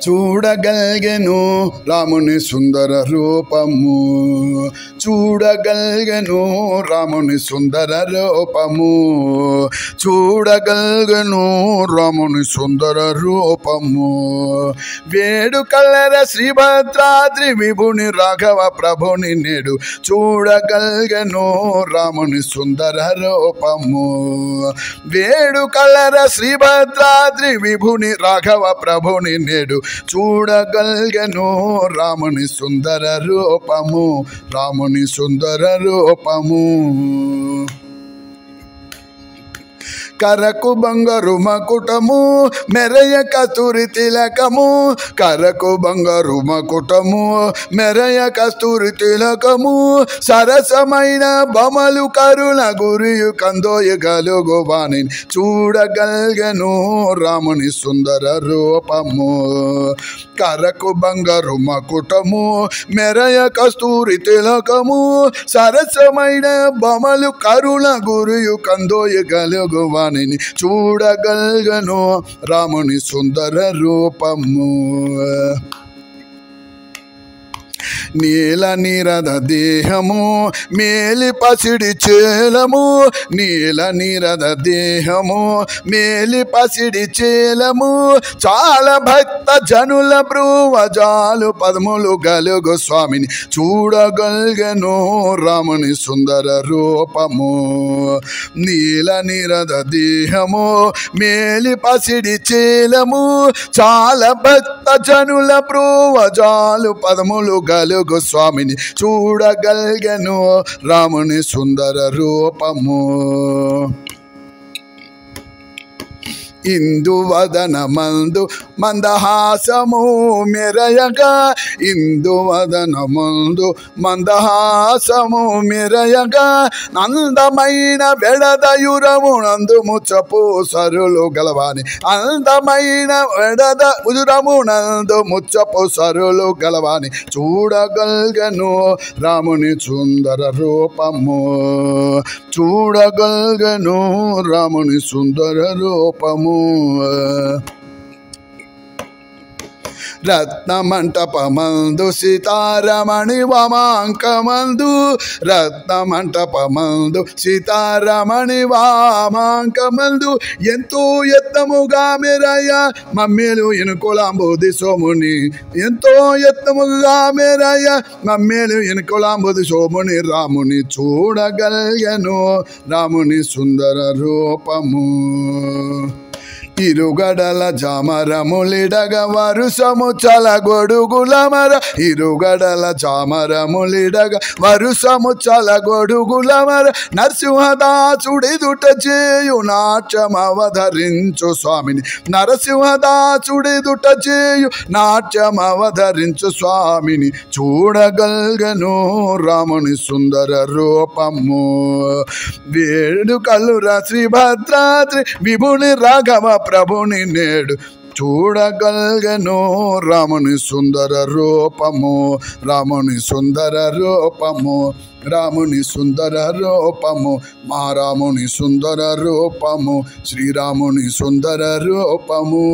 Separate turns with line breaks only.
చూడగలిగెను రాముని సుందర రూపము, చూడగలిగెను రాముని సుందర రూపము, చూడగలిగెను రాముని సుందర రూపము. వేడుకల్లర శ్రీభద్రాద్రి విభుని రాఘవ ప్రభుని నేడు చూడగలిగెను రాముని సుందర రూపము. వేడుకల్లర శ్రీభద్రాద్రి విభుని రాఘవ ప్రభుని నేడు చూడగలిగెను రాముని సుందర రూపము, రాముని సుందర రూపము. కరకు బంగారు మకుటము మెరయ కస్తూరి తిలకము, కరకు బంగారు మకుటము మెరయ కస్తూరి తిలకము, సరసమైన బొమ్మలు కరుణ గురియు కందోయ గలుగు వాణి చూడగలిగెను రాముని సుందర రూపము. కరకు బంగారు మకుటము మెరయ కస్తూరి తిలకము, సరసమైన బొమ్మలు కరుణ గురియు కందోయ గలుగు వాణి చూడగలిగెను రాముని సుందర రూపము. నీల నీరద దేహము మేలి పసిడి చేలము, నీల నీరద దేహము మేలి పసిడి చేలము, చాలా భక్త జనుల బ్రువజాలు పదములు గలుగు స్వామిని చూడగలిగెను రాముని సుందర రూపము. నీల నీరద దేహము మేలి పసిడి చేలము, చాలా భక్త జనుల బ్రువజాలు పదములు గలుగు స్వామిని చూడగలిగెను రాముని సుందర రూపము. ఇందువదన మందు మందహాసము మెరయగా, ఇందువదన మందు మందహాసము మెరయగా, అందమైన వెడదయురము నందు ముచ్చపు సరులు గలవాని, అందమైన వెడదయురము నందు ముచ్చపు సరులు గలవాని చూడగలిగెను రాముని సుందర రూపము, చూడగలిగెను రాముని సుందర రూపము. రత్నమంటపమందు సీతారమణి వామాంకమందు, రత్నమంటపమందు సీతారమణి వామాంకమందు, ఎంతో యత్నముగా మెరయ మమ్మేలు ఎనుకులాంబోది సోముని, ఎంతో యత్నముగా మెరయ మమ్మేలు ఎనుకులాంబోది సోముని రాముని చూడగలిగెను రాముని సుందర రూపము. ఇరుగడల జామరములిడగ వరుసము చల గొడుగులమర, ఇరుగడల జామరములిడగ వరుసము చల గొడుగులమర, నరసింహదాసుడిదుట చేయు నాట్యమవధరించు స్వామిని, నరసింహదాసుడిదుట చేయు నాట్యమవధరించు స్వామిని చూడగలిగెను రాముని సుందర రూపము. వేడుకలుర శ్రీభద్రాద్రి విభుని రాఘవ ప్రభుని నేడు చూడగలిగెను రాముని సుందర రూపము, రాముని సుందర రూపము, రాముని సుందర రూపము, మా రాముని సుందర రూపము, శ్రీరాముని సుందర రూపము.